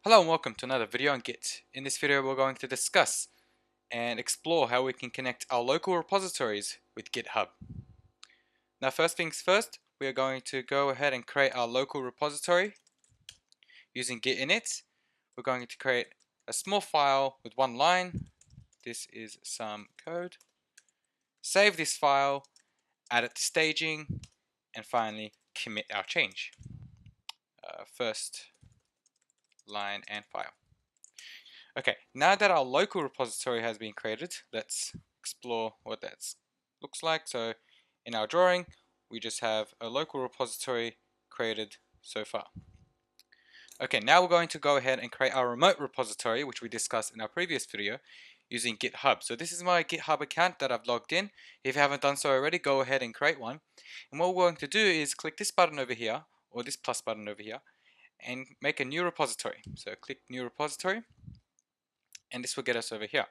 Hello and welcome to another video on Git. In this video we're going to discuss and explore how we can connect our local repositories with GitHub. Now first things first, we are going to go ahead and create our local repository using Git init. We're going to create a small file with one line. This is some code. Save this file, add it to staging, and finally commit our change. First line and file. Okay, now that our local repository has been created, let's explore what that looks like. So in our drawing, we just have a local repository created so far. Okay, now we're going to go ahead and create our remote repository, which we discussed in our previous video, using GitHub. So this is my GitHub account that I've logged in. If you haven't done so already, go ahead and create one. And what we're going to do is click this button over here, or this plus button over here, and make a new repository. So click new repository, and this will get us over here.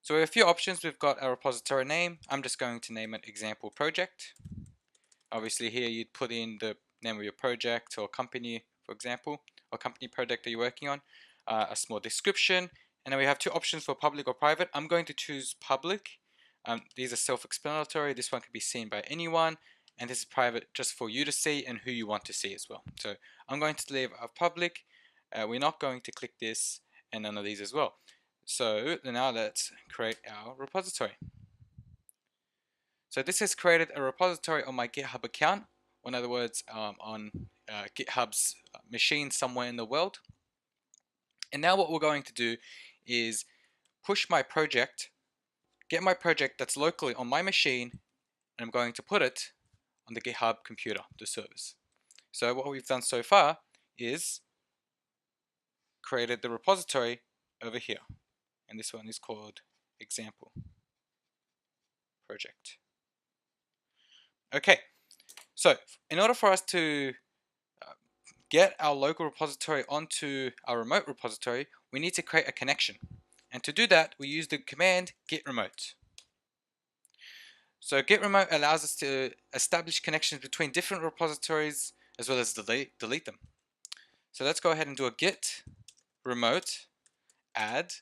So we have a few options. We've got our repository name. I'm just going to name it example project. Obviously here you'd put in the name of your project or company, for example, or company project that you're working on, a small description, and then we have two options for public or private. I'm going to choose public. These are self-explanatory. This one can be seen by anyone, and this is private just for you to see and who you want to see as well. So I'm going to leave a public. We're not going to click this and none of these as well. So now let's create our repository. So this has created a repository on my GitHub account, or in other words, on GitHub's machine somewhere in the world. And now what we're going to do is push my project, get my project that's locally on my machine, and I'm going to put it on the GitHub computer, the service. So what we've done so far is created the repository over here. And this one is called example project. Okay, so in order for us to get our local repository onto our remote repository, we need to create a connection. And to do that, we use the command git remote. So git remote allows us to establish connections between different repositories as well as delete them. So let's go ahead and do a git remote add.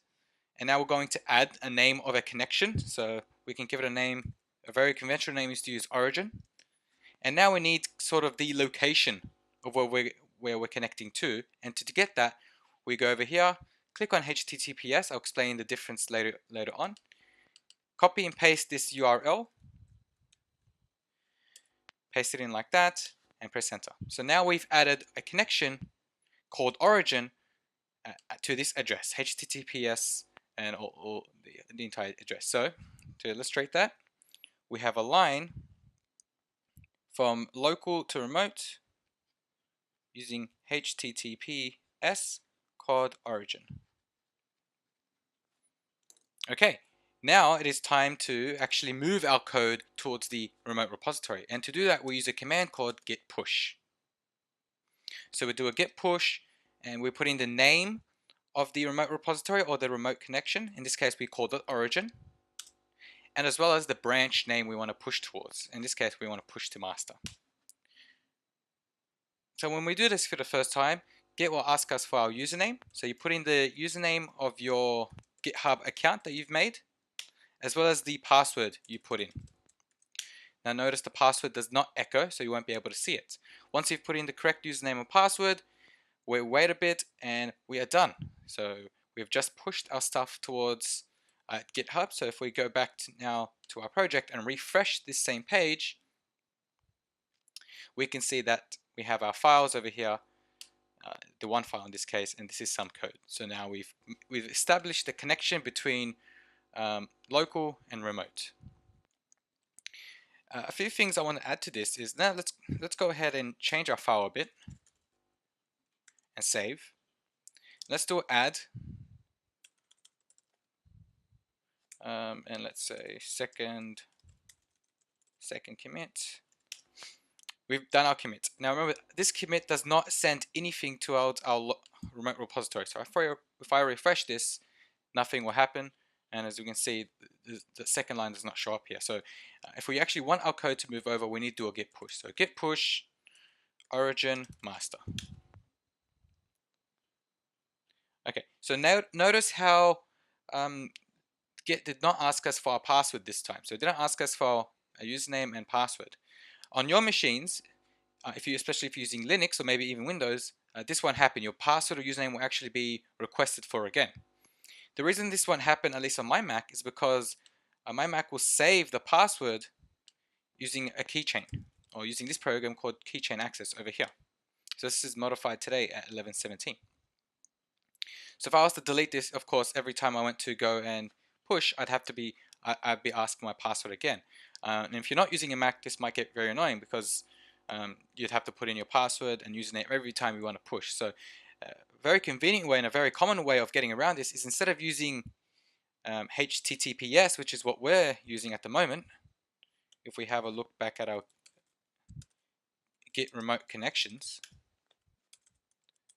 And now we're going to add a name of a connection. So we can give it a name. A very conventional name is to use origin. And now we need sort of the location of where we're connecting to. And to get that, we go over here, click on HTTPS. I'll explain the difference later on. Copy and paste this URL. Paste it in like that and press enter. So now we've added a connection called origin to this address, HTTPS and all the entire address. So to illustrate that, we have a line from local to remote using HTTPS called origin. Okay, now it is time to actually move our code towards the remote repository. And to do that, we use a command called Git Push. So we do a Git Push and we put in the name of the remote repository or the remote connection. In this case, we called it origin. And as well as the branch name we want to push towards. In this case, we want to push to master. So when we do this for the first time, Git will ask us for our username. So you put in the username of your GitHub account that you've made, as well as the password you put in. Now notice the password does not echo, so you won't be able to see it. Once you've put in the correct username and password, we wait a bit and we are done. So we've just pushed our stuff towards GitHub. So if we go back now to our project and refresh this same page, we can see that we have our files over here, the one file in this case, and this is some code. So now we've established the connection between local and remote. A few things I want to add to this is now let's go ahead and change our file a bit and save. Let's do add, and let's say second commit. We've done our commit. Now remember, this commit does not send anything to our remote repository. So if I refresh this, nothing will happen. And as you can see, the second line does not show up here. So if we actually want our code to move over, we need to do a git push. So git push origin master. Okay, so now notice how Git did not ask us for a password this time. So it didn't ask us for a username and password. On your machines, especially if you're using Linux or maybe even Windows, this won't happen. Your password or username will actually be requested for again. The reason this won't happen, at least on my Mac, is because my Mac will save the password using a keychain, or using this program called Keychain Access over here. So this is modified today at 11.17. So if I was to delete this, of course, every time I went to go and push, I'd be asking my password again. And if you're not using a Mac, this might get very annoying because you'd have to put in your password and username every time you want to push. So a very convenient way and a very common way of getting around this is, instead of using HTTPS, which is what we're using at the moment, if we have a look back at our Git Remote Connections,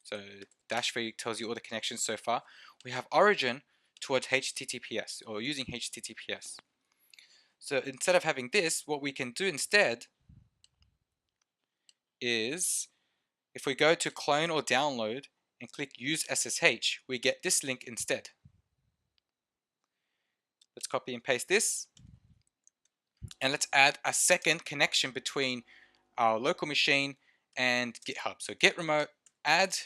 so -3 tells you all the connections so far. We have origin towards HTTPS, or using HTTPS. So instead of having this, what we can do instead is, if we go to clone or download and click use SSH, we get this link instead. Let's copy and paste this, and let's add a second connection between our local machine and GitHub. So git remote add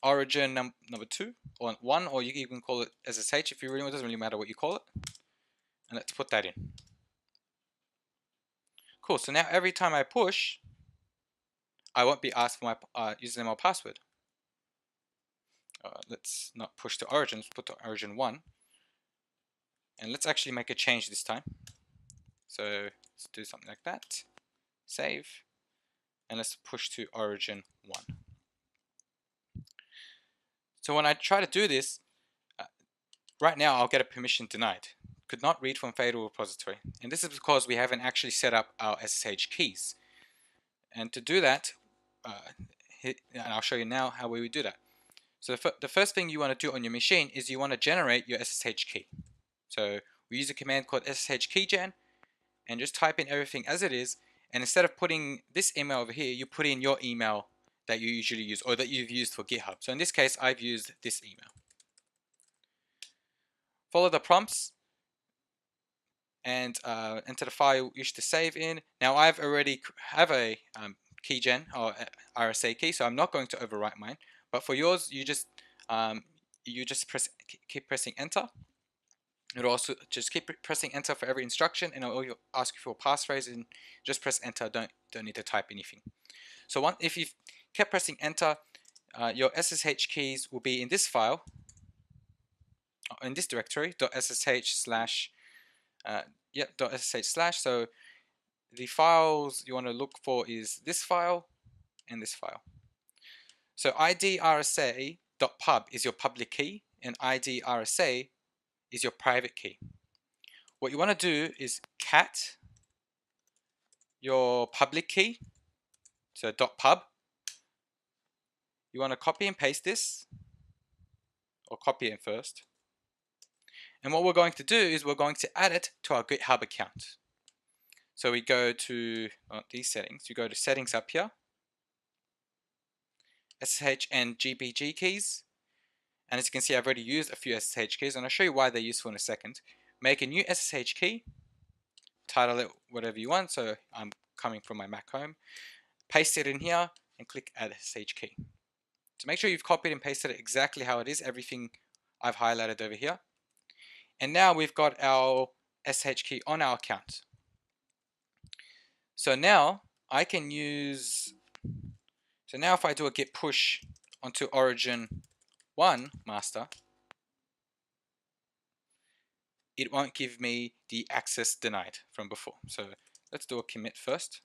origin number 2 or 1, or you can even call it SSH if you really want. It doesn't really matter what you call it. And let's put that in. Cool. So now every time I push, I won't be asked for my username or password. Let's not push to origin. Let's put to origin 1. And let's actually make a change this time. So let's do something like that. Save. And let's push to origin 1. So when I try to do this, right now I'll get a permission denied. Could not read from fatal repository. And this is because we haven't actually set up our SSH keys. And to do that, and I'll show you now how we would do that. So the first thing you want to do on your machine is you want to generate your SSH key. So we use a command called SSH keygen, and just type in everything as it is. And instead of putting this email over here, you put in your email that you usually use, or that you've used for GitHub. So in this case, I've used this email. Follow the prompts and enter the file you wish to save in. Now I've already have a keygen or RSA key, so I'm not going to overwrite mine. But for yours, you just keep pressing enter. It'll also just keep pressing enter for every instruction, and it'll ask you for a passphrase, and just press enter. Don't need to type anything. So if you've kept pressing enter, your SSH keys will be in this file, in this directory .ssh/. .ssh/. So the files you want to look for is this file and this file. So idrsa.pub is your public key, and idrsa is your private key. What you want to do is cat your public key, so .pub. You want to copy and paste this, or copy it first. And what we're going to do is we're going to add it to our GitHub account. So we go to these settings. You go to settings up here, SSH and GPG keys. And as you can see, I've already used a few SSH keys, and I'll show you why they're useful in a second. Make a new SSH key, title it whatever you want. So I'm coming from my Mac home. Paste it in here and click add SSH key. So make sure you've copied and pasted it exactly how it is, everything I've highlighted over here. And now we've got our SSH key on our account. So now I can use, so now if I do a git push onto origin 1 master, it won't give me the access denied from before. So let's do a commit first,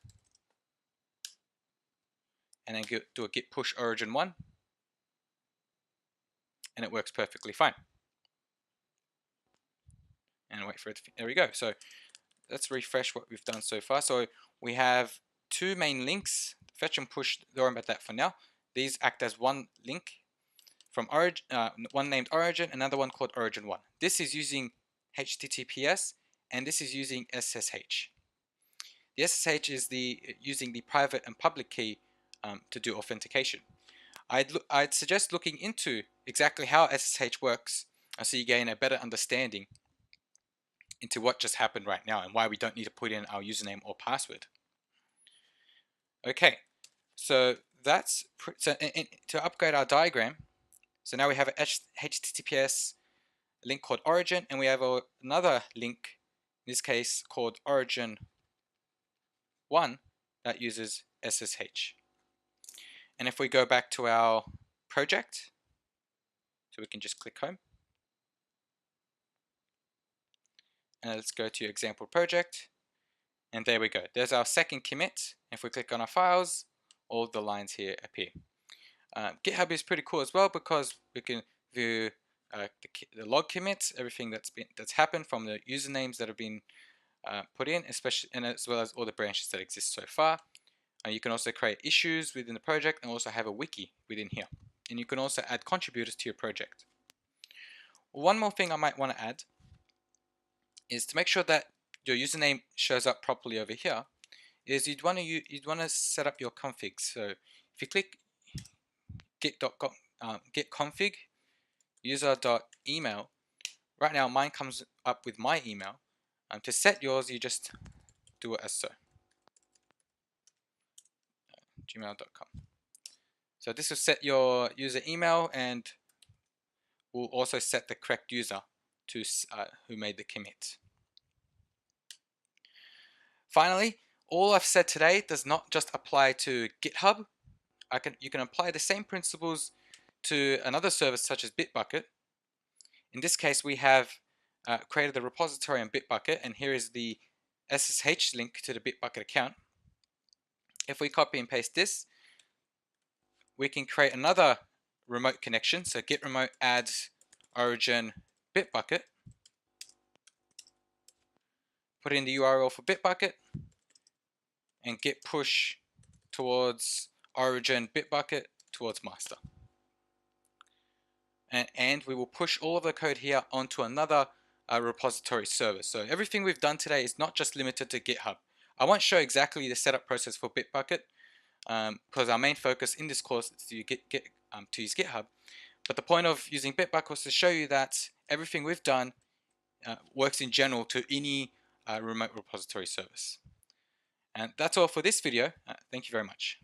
and then do a git push origin 1, and it works perfectly fine. And wait for it to, there we go. So let's refresh what we've done so far. So we have two main links, fetch and push. Don't worry about that for now. These act as one link from origin, one named origin, another one called origin 1. This is using HTTPS, and this is using SSH. The SSH is using the private and public key to do authentication. I'd suggest looking into exactly how SSH works, so you gain a better understanding into what just happened right now and why we don't need to put in our username or password. Okay, so that's to upgrade our diagram. So now we have a HTTPS link called origin, and we have another link, in this case called origin 1, that uses SSH. And if we go back to our project, so we can just click home, and let's go to example project, and there we go. There's our second commit. If we click on our files, all the lines here appear. GitHub is pretty cool as well because we can view the log commits, everything that's happened from the usernames that have been put in, especially, and as well as all the branches that exist so far. You can also create issues within the project and also have a wiki within here. And you can also add contributors to your project. One more thing I might want to add is to make sure that your username shows up properly over here. Is you'd want to set up your configs. So if you click git config user.email, right now mine comes up with my email. To set yours, you just do it as so. gmail.com. So this will set your user email and will also set the correct user to who made the commit. Finally, all I've said today does not just apply to GitHub. You can apply the same principles to another service such as Bitbucket. In this case, we have created the repository on Bitbucket, and here is the SSH link to the Bitbucket account. If we copy and paste this, we can create another remote connection. So Git Remote adds origin Bitbucket. Put in the URL for Bitbucket and Git Push towards origin Bitbucket towards master. And we will push all of the code here onto another repository server. So everything we've done today is not just limited to GitHub. I won't show exactly the setup process for Bitbucket because our main focus in this course is to use GitHub. But the point of using Bitbucket was to show you that everything we've done works in general to any remote repository service. And that's all for this video. Thank you very much.